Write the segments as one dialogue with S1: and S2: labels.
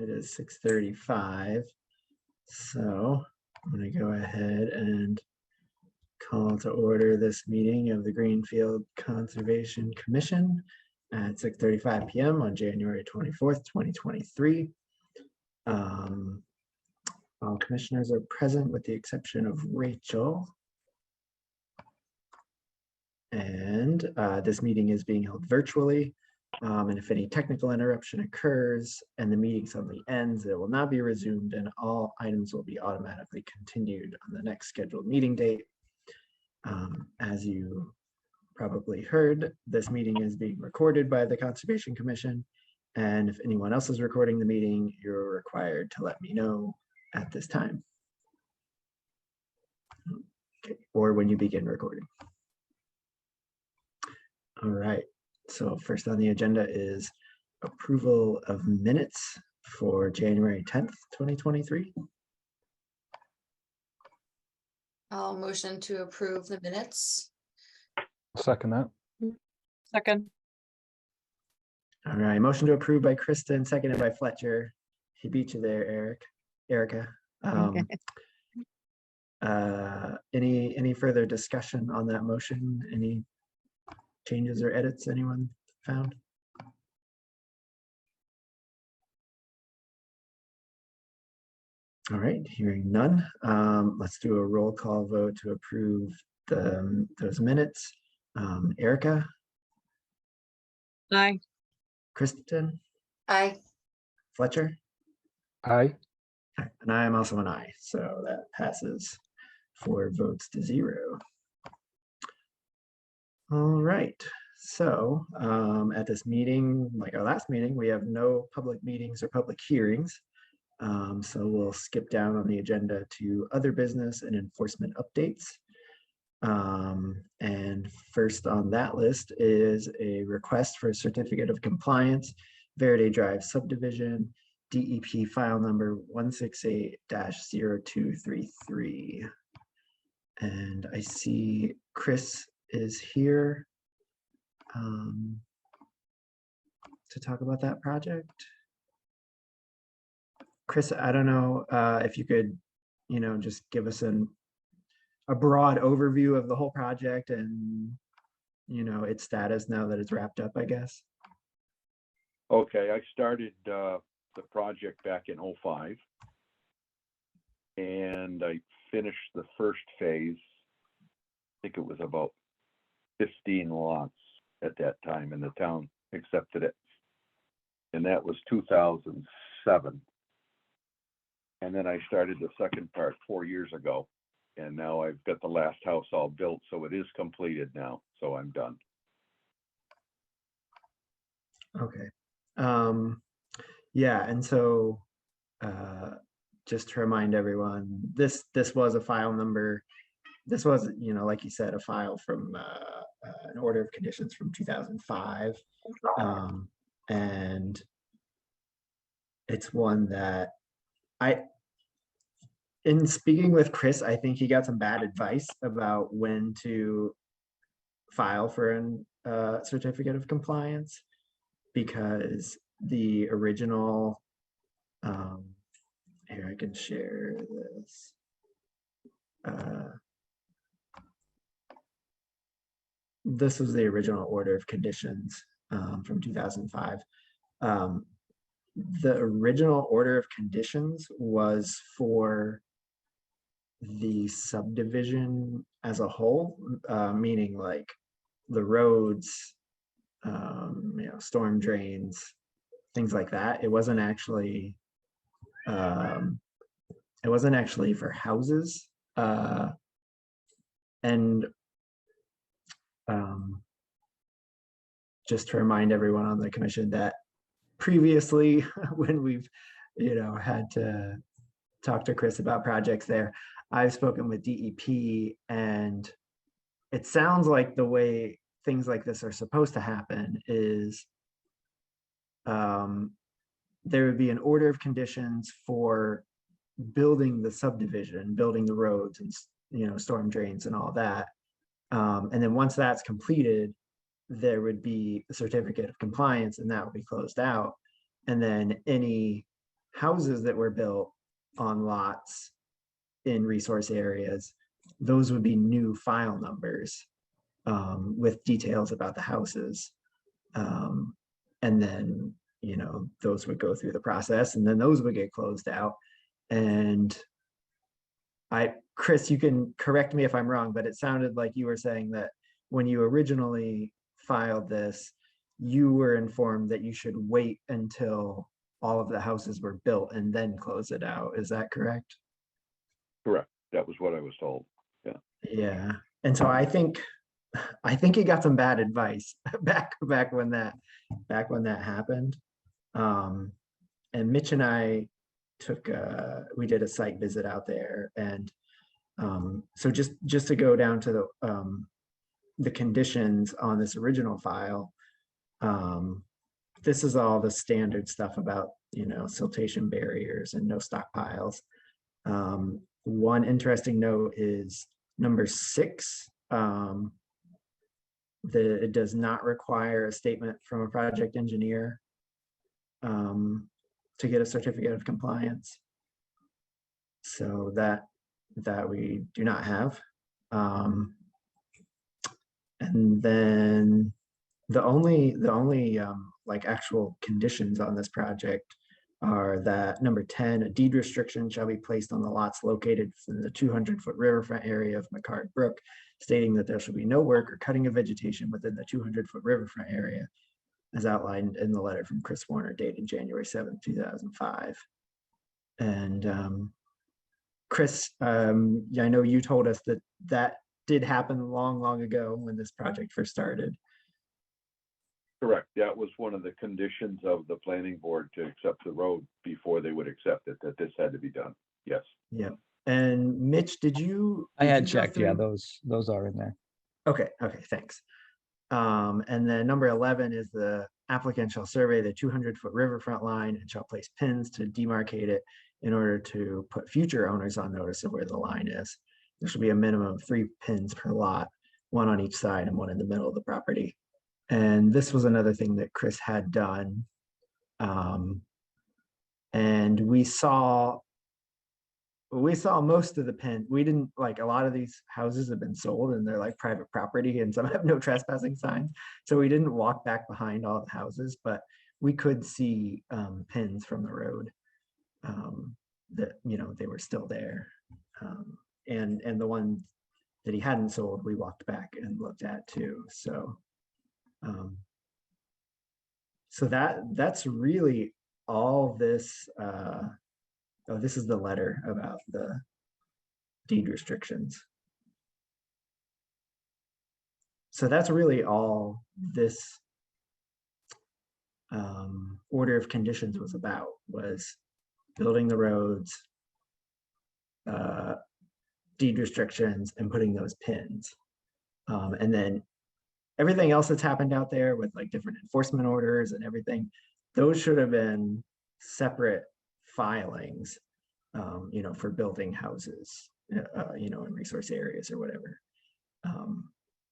S1: It is 6:35. So I'm going to go ahead and call to order this meeting of the Greenfield Conservation Commission at 6:35 p.m. on January 24th, 2023. All commissioners are present with the exception of Rachel. And this meeting is being held virtually. And if any technical interruption occurs and the meeting suddenly ends, it will not be resumed and all items will be automatically continued on the next scheduled meeting date. As you probably heard, this meeting is being recorded by the Conservation Commission. And if anyone else is recording the meeting, you're required to let me know at this time. Okay. Or when you begin recording. All right. So first on the agenda is approval of minutes for January 10th, 2023.
S2: I'll motion to approve the minutes.
S3: Second that.
S4: Second.
S1: All right, motion to approve by Kristen, seconded by Fletcher. He beat you there, Erica. Any further discussion on that motion? Any changes or edits anyone found? All right, hearing none. Let's do a roll call vote to approve those minutes. Erica?
S4: Aye.
S1: Kristen?
S2: Aye.
S1: Fletcher?
S3: Aye.
S1: And I am also an aye, so that passes 4 votes to 0. All right, so at this meeting, like our last meeting, we have no public meetings or public hearings. So we'll skip down on the agenda to other business and enforcement updates. And first on that list is a request for a certificate of compliance, Verde Drive subdivision, DEP file number 168-0233. And I see Chris is here to talk about that project. Chris, I don't know if you could, just give us a broad overview of the whole project and, its status now that it's wrapped up, I guess.
S5: Okay, I started the project back in 2005, and I finished the first phase. I think it was about 15 lots at that time, and the town accepted it. And that was 2007. And then I started the second part 4 years ago. And now I've got the last house all built, so it is completed now. So I'm done.
S1: Okay. Yeah, and so just to remind everyone, this was a file number. This was, like you said, a file from an order of conditions from 2005. And it's one that in speaking with Chris, I think he got some bad advice about when to file for a certificate of compliance, because the original, here I can share this. This was the original order of conditions from 2005. The original order of conditions was for the subdivision as a whole, meaning like the roads, storm drains, things like that. It wasn't actually for houses. And just to remind everyone on the commission that previously, when we've had to talk to Chris about projects there, I've spoken with DEP, and it sounds like the way things like this are supposed to happen is there would be an order of conditions for building the subdivision, building the roads and storm drains and all that. And then once that's completed, there would be a certificate of compliance, and that would be closed out. And then any houses that were built on lots in resource areas, those would be new file numbers with details about the houses. And then, you know, those would go through the process and then those would get closed out. And Chris, you can correct me if I'm wrong, but it sounded like you were saying that when you originally filed this, you were informed that you should wait until all of the houses were built and then close it out. Is that correct?
S5: Correct. That was what I was told.
S1: Yeah. And so I think he got some bad advice back when that happened. And Mitch and I we did a site visit out there, and so just to go down to the conditions on this original file, this is all the standard stuff about, you know, siltation barriers and no stockpiles. One interesting note is number 6, that it does not require a statement from a project engineer to get a certificate of compliance. So that we do not have. And then the only like actual conditions on this project are that number 10, a deed restriction shall be placed on the lots located in the 200-foot riverfront area of McCart Brook, stating that there shall be no work or cutting of vegetation within the 200-foot riverfront area, as outlined in the letter from Chris Warner dated January 7th, 2005. And Chris, I know you told us that did happen long ago when this project first started.
S5: Correct. That was one of the conditions of the planning board to accept the road before they would accept it, that this had to be done. Yes.
S1: Yeah. And Mitch, did you?
S4: I had
S1: you go
S4: checked. Yeah,
S1: through-
S4: those are in there.
S1: Okay, thanks. And then number 11 is the applicant shall survey the 200-foot riverfront line and shall place pins to demarcate it in order to put future owners on notice of where the line is. There should be a minimum of 3 pins per lot, 1 on each side and 1 in the middle of the property. And this was another thing that Chris had done. And we saw most of the pin. We didn't, like, a lot of these houses have been sold and they're like private property and some have no trespassing signs. So we didn't walk back behind all the houses, but we could see pins from the road that, you know, they were still there. And the one that he hadn't sold, we walked back and looked at too. So that's really all this. Oh, this is the letter about the deed restrictions. So that's really all this order of conditions was about, was building the roads, deed restrictions, and putting those pins. And then everything else that's happened out there with like different enforcement orders and everything, those should have been separate filings, you know, for building houses, you know, in resource areas or whatever.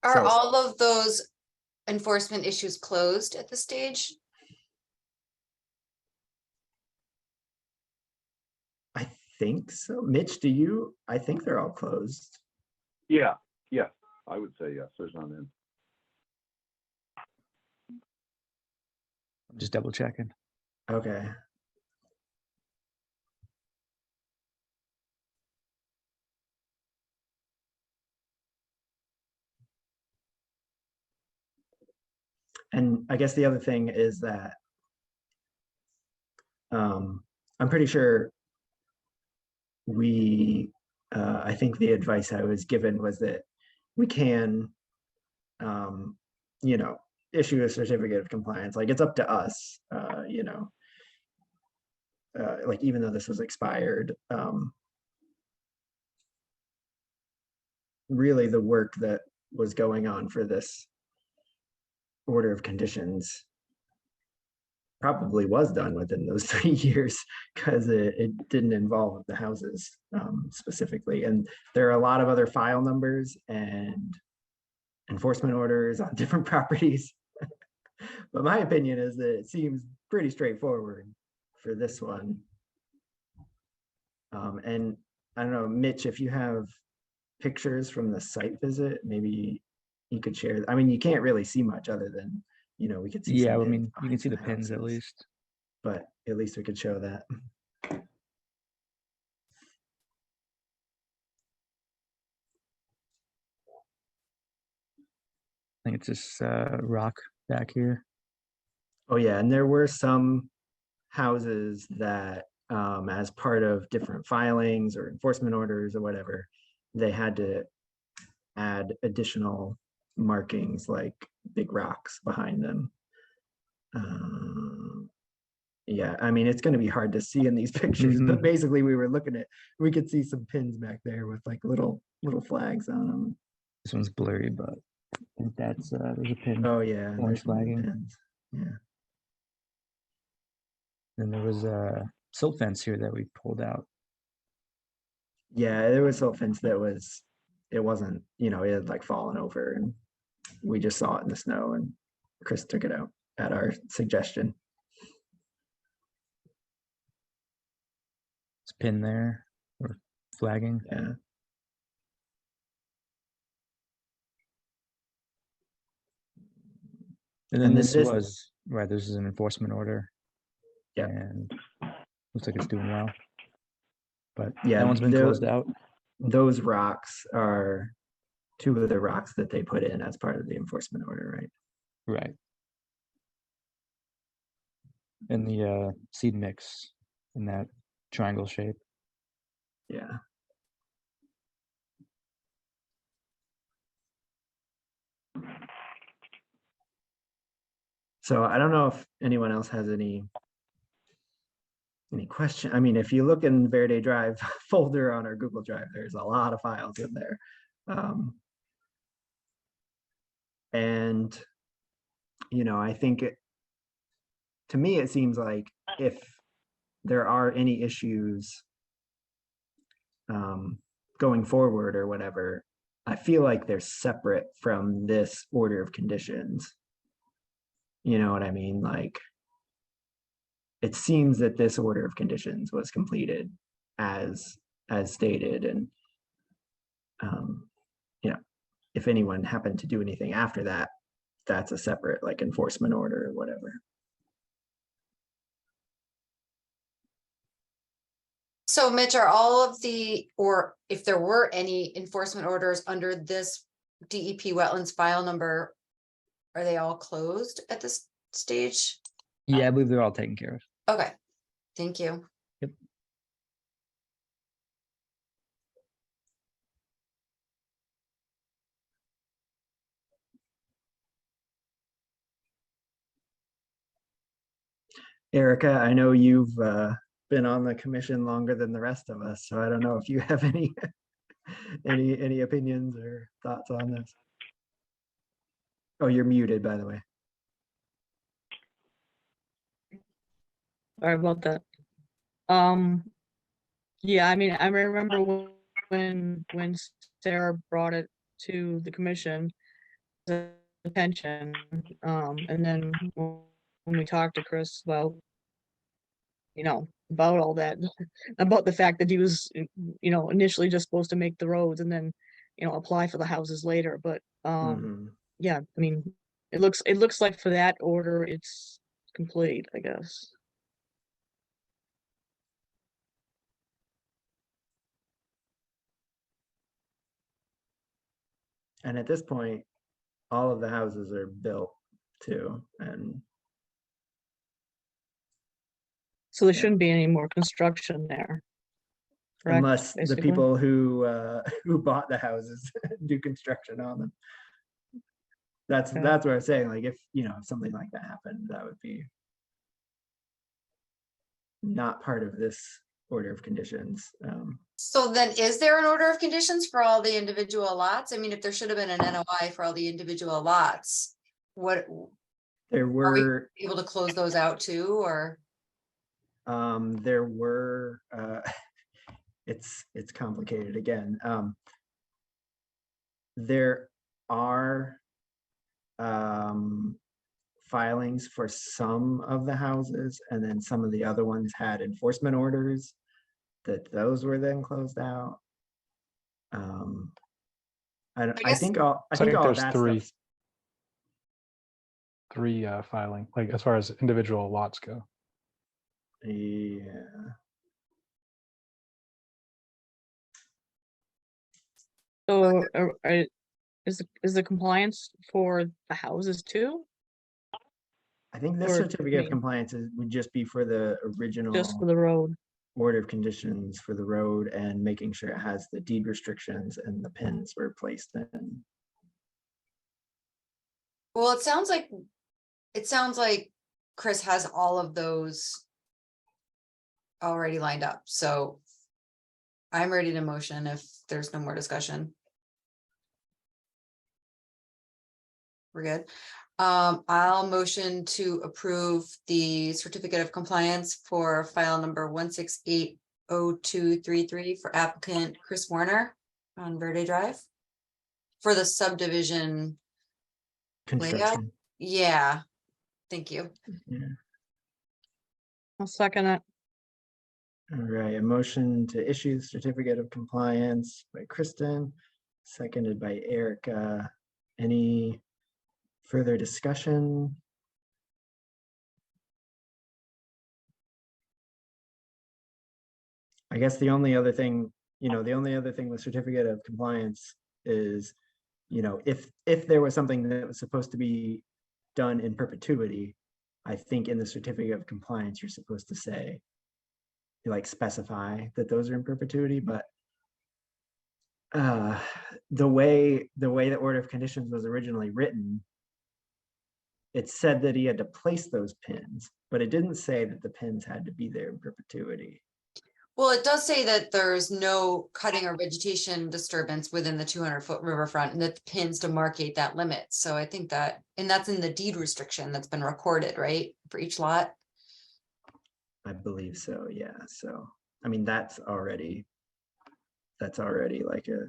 S2: Are
S1: So-
S2: all of those enforcement issues closed at this stage?
S1: I think so. Mitch, do you? I think they're all closed.
S5: Yeah. I would say yes. There's none in.
S4: I'm just double checking.
S1: Okay. And I guess the other thing is that I'm pretty sure I think the advice I was given was that we can, you know, issue a certificate of compliance. Like, it's up to us, you know, like, even though this was expired, really the work that was going on for this order of conditions probably was done within those 3 years, because it didn't involve the houses specifically. And there are a lot of other file numbers and enforcement orders on different properties. But my opinion is that it seems pretty straightforward for this one. And I don't know, Mitch, if you have pictures from the site visit, maybe you could share. I mean, you can't really see much other than, we could see.
S4: Yeah,
S1: some
S4: I
S1: pins
S4: mean, you can
S1: behind
S4: see the
S1: some
S4: pins at
S1: houses,
S4: least.
S1: but at least we could show that.
S4: I think it's this rock back here.
S1: Oh yeah, and there were some houses that, as part of different filings or enforcement orders or whatever, they had to add additional markings like big rocks behind them. Yeah, I mean, it's going to be hard to see in these pictures, but basically we could see some pins back there with like little flags on them.
S4: This one's blurry, but I think that's there's a pin.
S1: Oh yeah,
S4: Orange
S1: there's some
S4: flagging.
S1: pins. Yeah.
S4: Then there was a silt fence here that we pulled out.
S1: Yeah, there was silt fence that it wasn't, it had like fallen over, and we just saw it in the snow, and Chris took it out at our suggestion.
S4: It's pin there or flagging.
S1: Yeah.
S4: And then
S1: And
S4: this
S1: this-
S4: was right. This is an enforcement order.
S1: Yeah.
S4: And looks like it's doing well. But
S1: Yeah,
S4: that one's been closed out.
S1: Those rocks are two of the rocks that they put in as part of the enforcement order, right?
S4: Right. And the seed mix in that triangle shape.
S1: Yeah. So I don't know if anyone else has any question. I mean, if you look in Verde Drive folder on our Google Drive, there's a lot of files in there. And, I think to me, it seems like if there are any issues going forward or whatever, I feel like they're separate from this order of conditions. You know what I mean? Like, it seems that this order of conditions was completed as stated, and if anyone happened to do anything after that, that's a separate like enforcement order or whatever.
S2: So Mitch, are all of or if there were any enforcement orders under this DEP wetlands file number, are they all closed at this stage?
S4: Yeah, I believe they're all taken care of.
S2: Okay, thank you.
S4: Yep.
S1: Erica, I know you've been on the commission longer than the rest of us, so I don't know if you have any any opinions or thoughts on this. Oh, you're muted, by the way.
S6: Sorry about that. Yeah, I mean, I remember when Sarah brought it to the commission attention, and then when we talked to Chris about, about all that, about the fact that he was, initially just supposed to make the roads and then, apply for the houses later. But yeah, I mean, it looks like for that order, it's complete, I guess.
S1: And at this point, all of the houses are built too, and
S6: So there shouldn't be any more construction there. Correct,
S1: unless the
S6: basically?
S1: people who bought the houses do construction on them. That's
S6: Okay.
S1: what I'm saying. Like, if something like that happened, that would be not part of this order of conditions.
S2: So then is there an order of conditions for all the individual lots? I mean, if there should have been an NOI for all the individual lots, what,
S1: There were
S2: able to close those out too, or?
S1: there were it's complicated again. There are filings for some of the houses, and then some of the other ones had enforcement orders that those were then closed out. I
S2: guess-
S1: think all I
S3: So I
S1: think
S3: think
S1: all of
S3: there's
S1: that
S3: three.
S1: stuff's
S3: Three filing, like as far as individual lots go.
S1: yeah.
S6: So is the compliance for the houses too?
S1: I think this
S6: Or,
S1: certificate of
S6: mean,
S1: compliance would just be for the
S6: just
S1: original
S6: for the road?
S1: order of conditions for the road and making sure it has the deed restrictions and the pins were placed in.
S2: Well, it sounds like Chris has all of those already lined up, so I'm ready to motion if there's no more discussion. We're good. I'll motion to approve the certificate of compliance for file number 1680233 for applicant Chris Warner on Verde Drive for the subdivision layout.
S1: Construction.
S2: Yeah, thank you.
S1: Yeah.
S6: I'll second it.
S1: All right, a motion to issue the certificate of compliance by Kristen, seconded by Erica. Any further discussion? I guess the only other thing, the only other thing with certificate of compliance is, if there was something that was supposed to be done in perpetuity, I think in the certificate of compliance, you're supposed to say, like specify that those are in perpetuity, but the way the order of conditions was originally written, it said that he had to place those pins, but it didn't say that the pins had to be there in perpetuity.
S2: Well, it does say that there's no cutting or vegetation disturbance within the 200-foot riverfront and that the pins demarcate that limit. So I think that, and that's in the deed restriction that's been recorded, right, for each lot?
S1: I believe so, yeah. So, I mean, that's already like a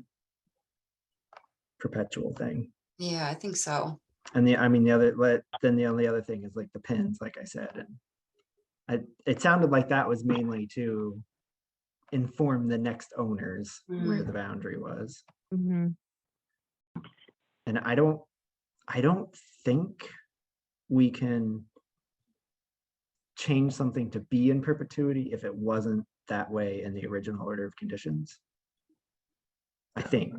S1: perpetual thing.
S2: Yeah, I think so.
S1: And the only other thing is like the pins, like I said, and it sounded like that was mainly to inform the next owners where the boundary was.
S6: Mhm.
S1: And I don't think we can change something to be in perpetuity if it wasn't that way in the original order of conditions. I think.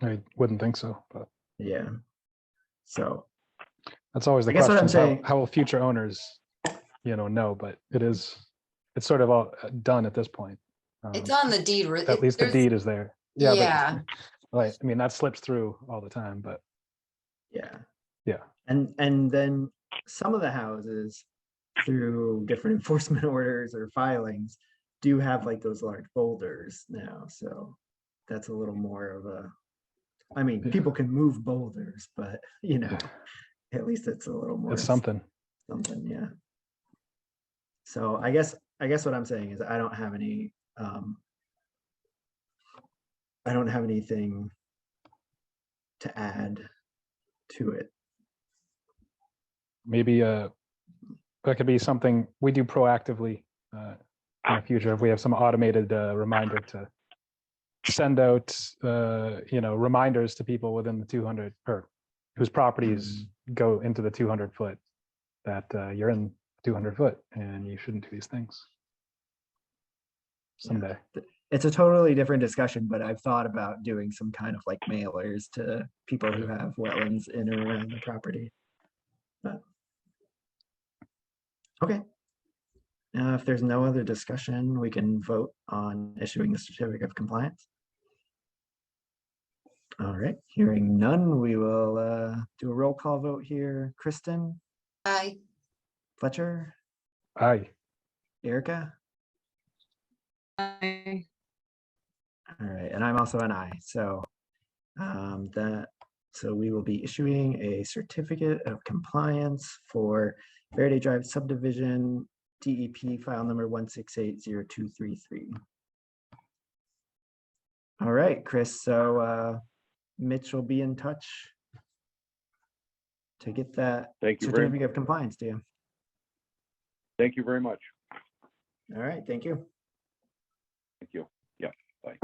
S3: I wouldn't think so, but
S1: Yeah. So
S3: that's always the
S1: I guess what I'm
S3: question.
S1: saying-
S3: How will future owners, know? But it's sort of all done at this point.
S2: It's on the deed.
S3: At least the deed is there. Yeah.
S2: Yeah.
S3: But, like, I mean, that slips through all the time, but
S1: yeah.
S3: yeah.
S1: And then some of the houses, through different enforcement orders or filings, do have like those large boulders now. So that's a little more of a, I mean,
S3: Yeah.
S1: people can move boulders, but at least it's a little more
S3: It's something.
S1: something, yeah. So I guess what I'm saying is I don't have anything to add to it.
S3: Maybe that could be something we do proactively in the future if we have some automated reminder to send out reminders to people within the 200 or whose properties go into the 200 foot that you're in 200 foot and you shouldn't do these things someday.
S1: It's a totally different discussion, but I've thought about doing some kind of like mailers to people who have wetlands in or around the property. But okay. Now, if there's no other discussion, we can vote on issuing the certificate of compliance. All right, hearing none, we will do a roll call vote here. Kristen,
S2: Aye.
S1: Fletcher,
S3: Aye.
S1: Erica.
S6: Aye.
S1: All right, and I'm also an aye. So so we will be issuing a certificate of compliance for Verde Drive subdivision DEP file number 1680233. All right, Chris. So Mitch will be in touch to get that
S5: Thank you very,
S1: certificate of compliance to you.
S5: thank you very much.
S1: All right, thank you.
S5: Thank you. Yeah, bye.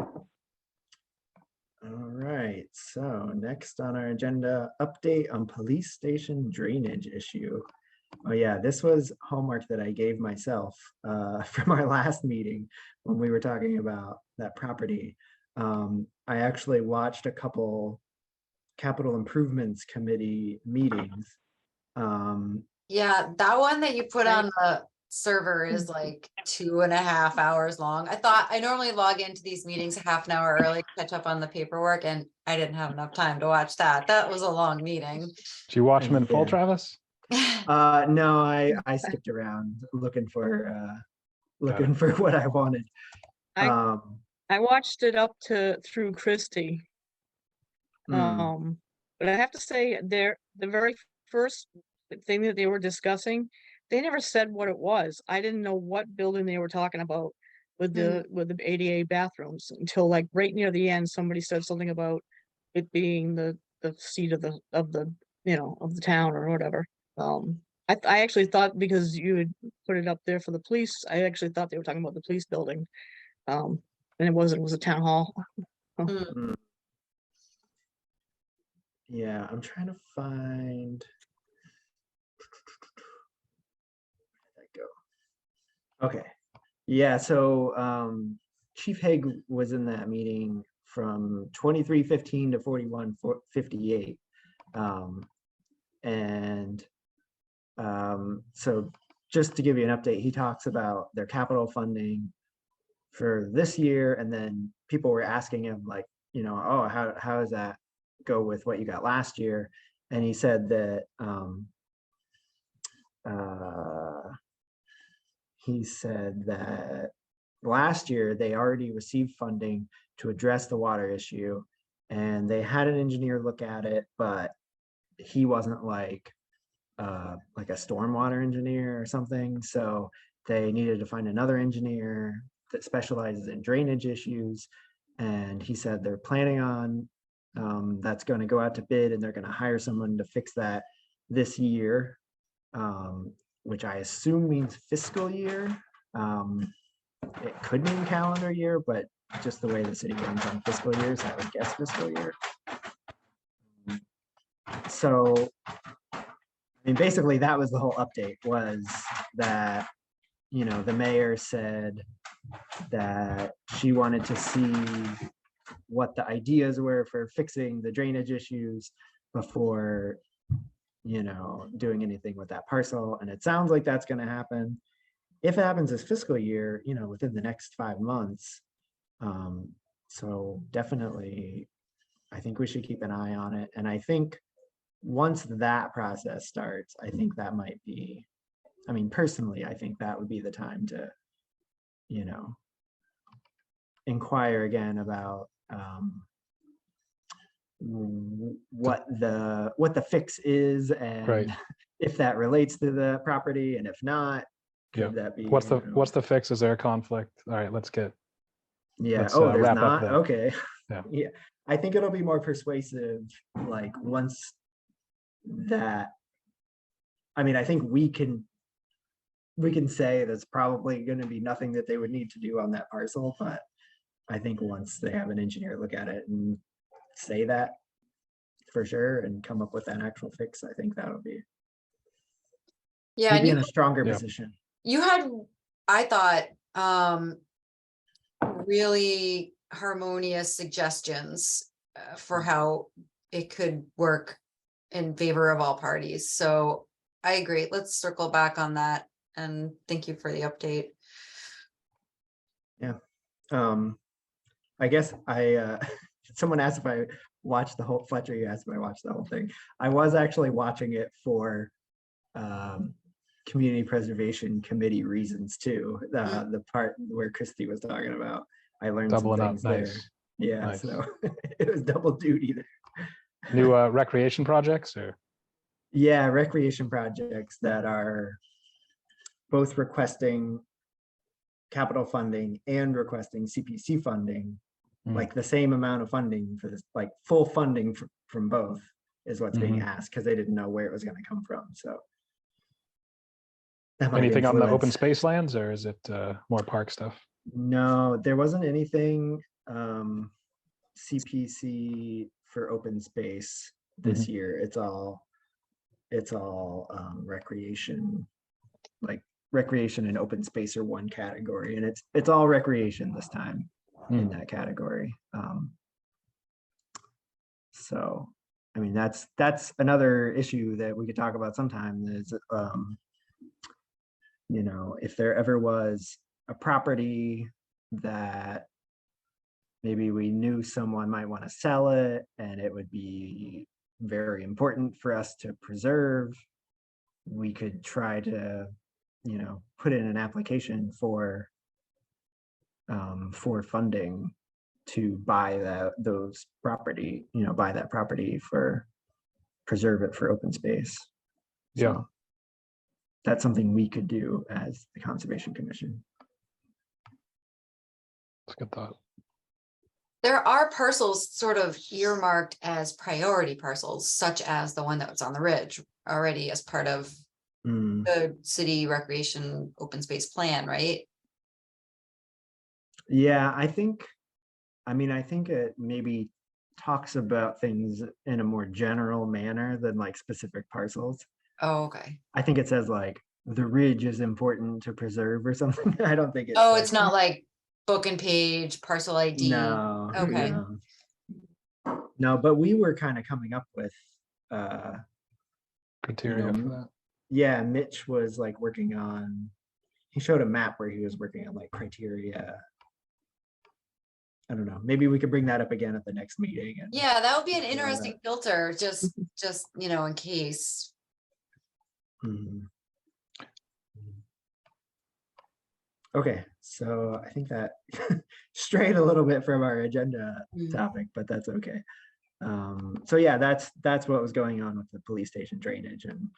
S1: All right, so next on our agenda, update on police station drainage issue. Oh yeah, this was homework that I gave myself from our last meeting when we were talking about that property. I actually watched a couple capital improvements committee meetings.
S2: Yeah, that one that you put on the server is like 2.5 hours long. I normally log into these meetings a half an hour early to catch up on the paperwork, and I didn't have enough time to watch that. That was a long meeting.
S3: Did you watch them in full,
S1: Yeah.
S3: Travis?
S1: No, I skipped around looking for what I wanted.
S6: I watched it up through Christie.
S1: Hmm.
S6: But I have to say, the very first thing that they were discussing, they never said what it was. I didn't know what building they were talking about with the ADA bathrooms until like right near the end, somebody said something about it being the seat of the town or whatever. I actually thought, because you had put it up there for the police, I actually thought they were talking about the police building. And it wasn't, it was a town hall.
S2: Mm.
S1: Yeah, I'm trying to find. Where did that go? Okay. Yeah, so Chief Haig was in that meeting from 23:15 to 41:58. So just to give you an update, he talks about their capital funding for this year, and then people were asking him like, oh, how does that go with what you got last year? And he said that last year they already received funding to address the water issue, and they had an engineer look at it, but he wasn't like a stormwater engineer or something. So they needed to find another engineer that specializes in drainage issues. And he said they're planning on that's going to go out to bid, and they're going to hire someone to fix that this year, which I assume means fiscal year. It could mean calendar year, but just the way the city runs on fiscal years, I would guess fiscal year. So, I mean, basically that was the whole update, was that, the mayor said that she wanted to see what the ideas were for fixing the drainage issues before, doing anything with that parcel. And it sounds like that's going to happen. If it happens this fiscal year, within the next 5 months. So definitely, I think we should keep an eye on it. And I think once that process starts, I think that might be, personally, I think that would be the time to, inquire again about what the fix is, and
S3: Right.
S1: if that relates to the property, and if not,
S3: Yeah.
S1: could that be,
S3: What's the fix? Is there a conflict? All right, let's
S1: yeah.
S3: let's,
S1: Oh, there's
S3: wrap up
S1: not.
S3: then.
S1: Okay.
S3: Yeah.
S1: I think it'll be more persuasive, like once that, I think we can say that's probably going to be nothing that they would need to do on that parcel, but I think once they have an engineer look at it and say that for sure and come up with an actual fix, I think that'll be,
S2: Yeah,
S1: we'd be
S2: and
S1: in a stronger
S3: Yeah.
S1: position.
S2: you had, I thought, really harmonious suggestions for how it could work in favor of all parties. So I agree. Let's circle back on that. And thank you for the update.
S1: Yeah. I guess someone asked if I watched the whole, Fletcher, you asked if I watched the whole thing. I was actually watching it for Community Preservation Committee reasons too. The part where Christy was talking about, I learned
S3: Doubling
S1: some
S3: up.
S1: things there.
S3: Nice.
S1: Yeah,
S3: Nice.
S1: so it was double duty there.
S3: New recreation projects, or?
S1: Yeah, recreation projects that are both requesting capital funding and requesting CPC funding, like the same amount of funding for this, like full funding from both is what's being asked, because they didn't know where it was going to come from. So that might
S3: Anything on the open
S1: influence.
S3: space lands, or is it more park stuff?
S1: No, there wasn't anything CPC for open space this year. It's all recreation, like recreation and open space are one category, and it's all recreation this time in that category. So, I mean, that's another issue that we could talk about sometime is, you know, if there ever was a property that maybe we knew someone might want to sell it and it would be very important for us to preserve, we could try to, you know, put in an application for funding to buy those property, you know, buy that property for, preserve it for open space.
S3: Yeah.
S1: So that's something we could do as the Conservation Commission.
S3: That's a good thought.
S2: There are parcels sort of earmarked as priority parcels, such as the one that was on the ridge already as part of the city recreation open space plan, right?
S1: Yeah, I think it maybe talks about things in a more general manner than like specific parcels.
S2: Oh, okay.
S1: I think it says like the ridge is important to preserve or something. I don't think
S2: Oh,
S1: says-
S2: it's not like book and page, parcel ID.
S1: No.
S2: Okay.
S1: No, but we were kind of coming up with
S3: Criteria for that.
S1: yeah, Mitch was like working on, he showed a map where he was working on like criteria. I don't know, maybe we could bring that up again at the next meeting. And
S2: Yeah, that would be an
S1: Yeah,
S2: interesting filter, just, you know, in case.
S1: Mhm. Okay, so I think that strayed a little bit from our agenda topic, but that's okay. So yeah, that's what was going on with the police station drainage, and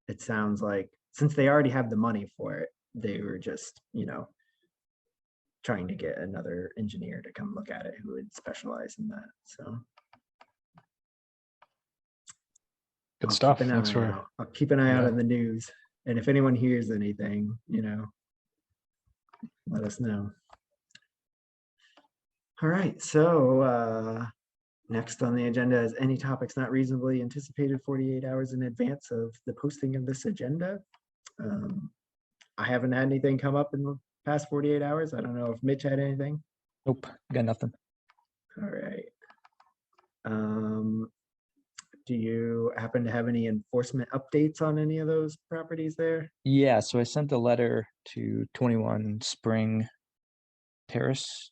S1: it sounds like since they already have the money for it, they were just, you know, trying to get another engineer to come look at it who would specialize in that. So
S3: Good
S1: I'll
S3: stuff.
S1: keep an
S3: Thanks
S1: eye
S3: for
S1: out. I'll keep an eye out
S3: yeah.
S1: on the news, and if anyone hears anything, you know, let us know. All right, so next on the agenda is any topics not reasonably anticipated 48 hours in advance of the posting of this agenda. I haven't had anything come up in the past 48 hours. I don't know if Mitch had anything.
S4: Nope, got nothing.
S1: All right. Do you happen to have any enforcement updates on any of those properties there?
S4: Yeah, so I sent a letter to 21 Spring Terrace,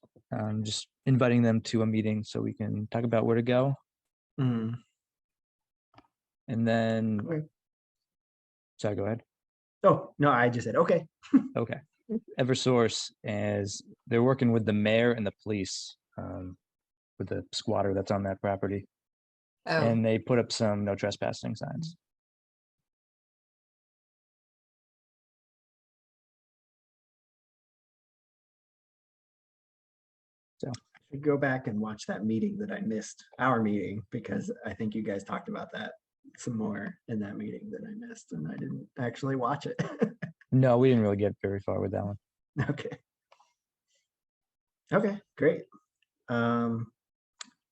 S4: just inviting them to a meeting so we can talk about where to go.
S1: Mm.
S4: And then,
S1: Okay.
S4: sorry, go ahead.
S1: Oh, no, I just said, okay.
S4: Okay. Eversource, as they're working with the mayor and the police, with the squatter that's on that property.
S2: Oh,
S4: And they put up some no trespassing signs.
S1: I should go back and watch that meeting that I missed, our meeting, because I think you guys talked about that some more in that meeting that I missed, and I didn't actually watch it.
S4: No, we didn't really get very far with that one.
S1: Okay. Okay, great.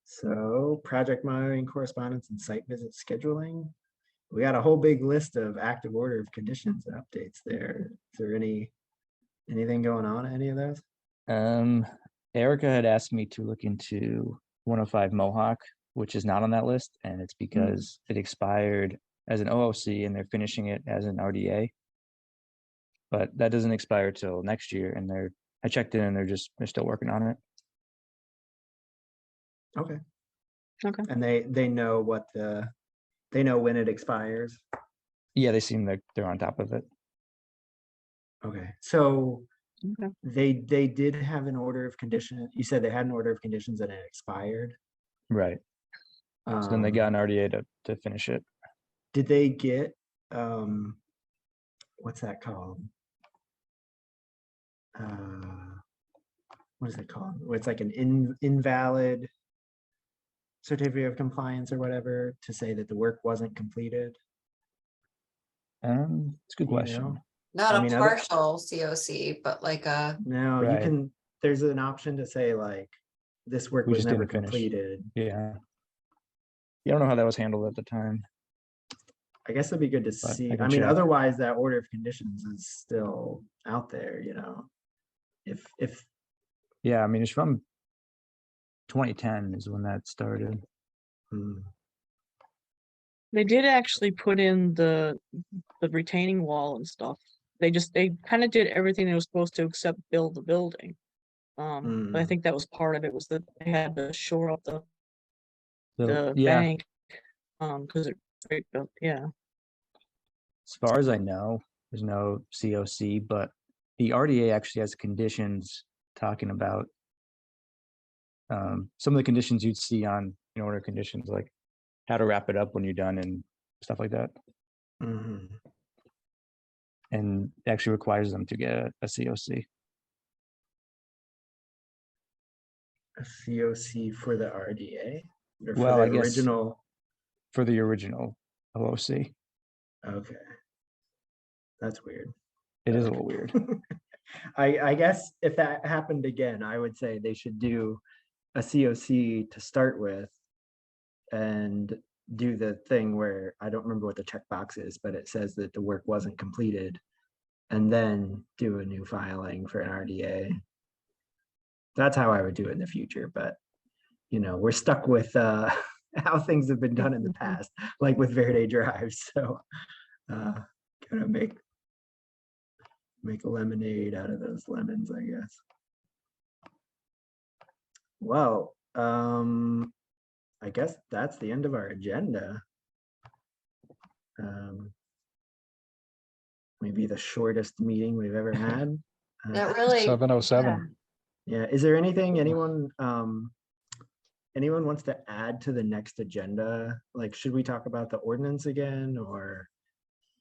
S1: So project monitoring, correspondence, and site visit scheduling. We got a whole big list of active order of conditions and updates there. Is there anything going on, any of those?
S4: Erica had asked me to look into 105 Mohawk, which is not on that list, and it's because it expired as an OOC and they're finishing it as an RDA. But that doesn't expire till next year, and I checked in and they're still working on it.
S1: Okay.
S6: Okay.
S1: And they know they know when it expires.
S4: Yeah, they seem like they're on top of it.
S1: Okay, so
S6: Okay.
S1: they did have an order of condition. You said they had an order of conditions and it expired.
S4: Right. So then they got an RDA to finish it.
S1: Did they get what's that called? What is it called? Where it's like an invalid certificate of compliance or whatever to say that the work wasn't completed.
S4: It's a good
S1: You
S4: question.
S1: know?
S2: Not
S1: I
S2: a
S1: mean,
S2: partial COC, but like a,
S1: no, you
S4: Right.
S1: can, there's an option to say like, this work
S4: We
S1: was
S4: just
S1: never
S4: didn't finish.
S1: completed.
S4: Yeah. I don't know how that was handled at the time.
S1: I guess it'd be good to
S4: But I
S1: see.
S4: can
S1: I mean,
S4: check.
S1: otherwise that order of conditions is still out there, if,
S4: Yeah, I mean, it's from 2010 is when that started.
S1: hmm,
S6: They did actually put in the retaining wall and stuff. They kind of did everything they were supposed to except build the building. But I think that was part of it, was that they had to shore up
S4: So
S6: the
S4: yeah,
S6: bank. Because yeah.
S4: as far as I know, there's no COC, but the RDA actually has conditions talking about some of the conditions you'd see on an order of conditions, like how to wrap it up when you're done and stuff like that.
S1: mhm.
S4: And it actually requires them to get a COC.
S1: A COC for the RDA? Or for
S4: Well,
S1: the
S4: I guess
S1: original?
S4: for the original OOC.
S1: Okay. That's weird.
S4: It is a little weird.
S1: I guess if that happened again, I would say they should do a COC to start with and do the thing where, I don't remember what the checkbox is, but it says that the work wasn't completed, and then do a new filing for an RDA. That's how I would do it in the future, but we're stuck with how things have been done in the past, like with Verde Drive. So gotta make a lemonade out of those lemons, I guess. Well, I guess that's the end of our agenda. Maybe the shortest meeting we've ever had.
S2: that really.
S3: 7:07.
S1: Yeah, is there anything anyone wants to add to the next agenda? Like, should we talk about the ordinance again, or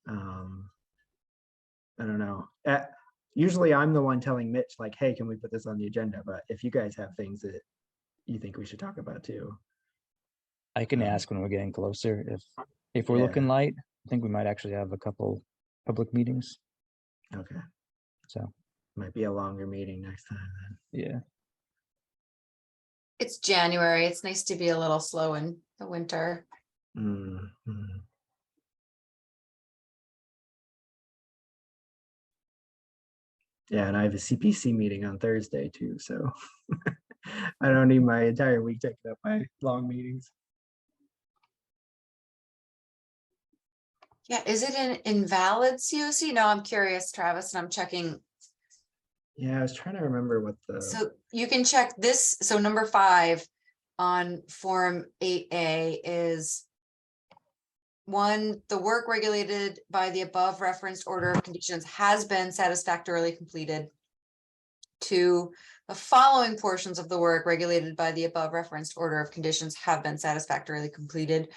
S1: I don't know. Usually I'm the one telling Mitch like, hey, can we put this on the agenda? But if you guys have things that you think we should talk about too.
S4: I can ask when we're getting closer. If we're
S1: Yeah.
S4: looking light, I think we might actually have a couple public meetings.
S1: Okay.
S4: So
S1: Might be a longer meeting next time then.
S4: yeah.
S2: It's January. It's nice to be a little slow in the winter.
S1: Mhm. Yeah, and I have a CPC meeting on Thursday too, so I don't need my entire week taken up by long meetings.
S2: Yeah, is it an invalid COC? No, I'm curious, Travis, and I'm checking.
S1: Yeah, I was trying to remember what the.
S2: So you can check this. So number 5 on Form 8A is 1, the work regulated by the above referenced order of conditions has been satisfactorily completed. 2, the following portions of the work regulated by the above referenced order of conditions have been satisfactorily completed.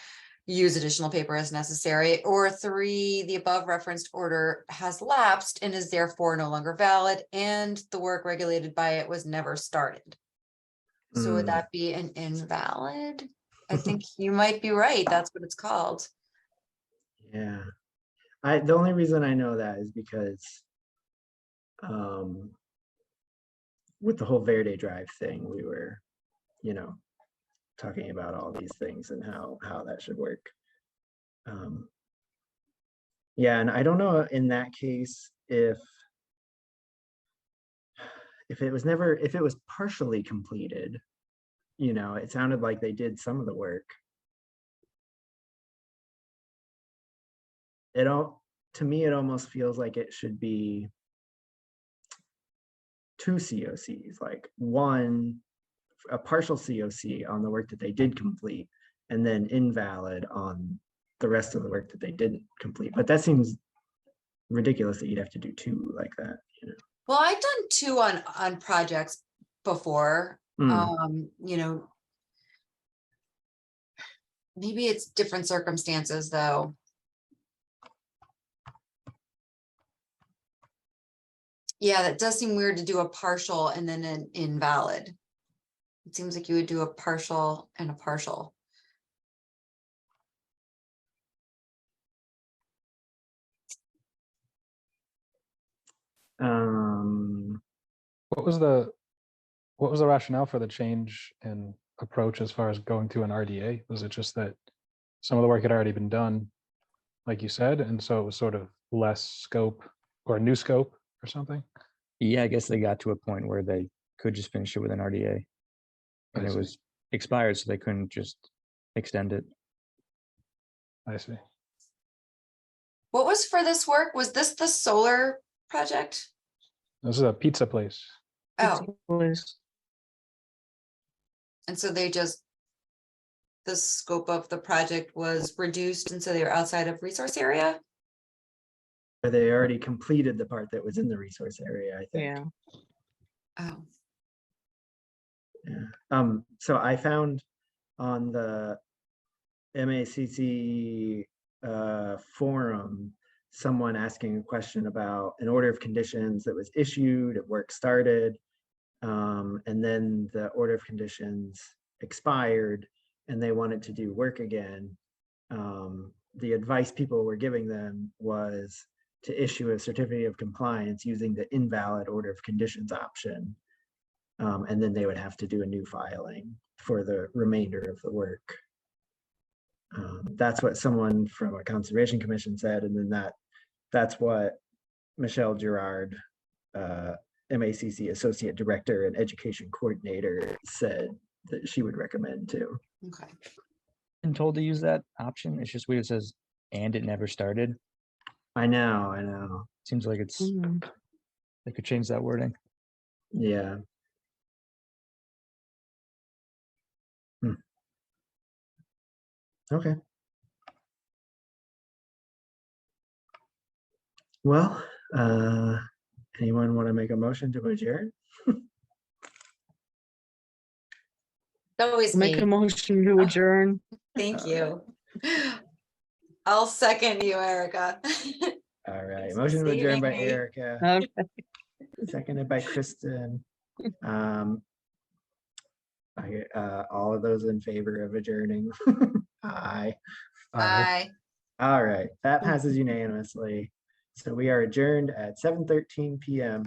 S2: Use additional paper as necessary. Or 3, the above referenced order has lapsed and is therefore no longer valid, and the work regulated by it was never started. So would that be an invalid? I think you might be right. That's what it's called.
S1: Yeah, the only reason I know that is because with the whole Verde Drive thing, we were, talking about all these things and how that should work. Yeah, and I don't know in that case if it was partially completed, it sounded like they did some of the work. To me, it almost feels like it should be 2 COCs, like one, a partial COC on the work that they did complete, and then invalid on the rest of the work that they didn't complete. But that seems ridiculous that you'd have to do 2 like that.
S2: Well, I've done 2 on projects before. Maybe it's different circumstances though. Yeah, that does seem weird to do a partial and then an invalid. It seems like you would do a partial and a partial.
S3: What was the rationale for the change in approach as far as going to an RDA? Was it just that some of the work had already been done, like you said, and so it was sort of less scope or new scope or something?
S4: Yeah, I guess they got to a point where they could just finish it with an RDA. And
S3: I
S4: it
S3: see.
S4: was expired, so they couldn't just extend it.
S3: I see.
S2: What was for this work? Was this the solar project?
S3: This is a pizza place.
S2: Oh,
S6: Was
S2: and so they just, the scope of the project was reduced and so they were outside of resource area?
S1: Or they already completed the part that was in the resource area, I think.
S6: yeah.
S2: Oh,
S1: Yeah. So I found on the MACC forum, someone asking a question about an order of conditions that was issued, work started, and then the order of conditions expired and they wanted to do work again. The advice people were giving them was to issue a certificate of compliance using the invalid order of conditions option. And then they would have to do a new filing for the remainder of the work. That's what someone from a conservation commission said. And then that's what Michelle Girard, MACC Associate Director and Education Coordinator, said that she would recommend too.
S2: okay.
S4: Been told to use that option. It's just weird. It says, and it never started.
S1: I know.
S4: Seems like it's,
S6: Mhm.
S4: they could change that wording.
S1: Yeah. Okay. Well, anyone want to make a motion to adjourn?
S2: Always
S6: Make a
S2: me.
S6: motion to adjourn.
S2: Thank you. I'll second you, Erica.
S1: All right,
S2: Thanks for
S1: motion to adjourn
S2: saving
S1: by
S2: me.
S1: Erica,
S6: Okay.
S1: seconded by Kristen. All of those in favor of adjourning? Aye.
S2: Bye.
S1: All right, that passes unanimously. So we are adjourned at 7:13 p.m.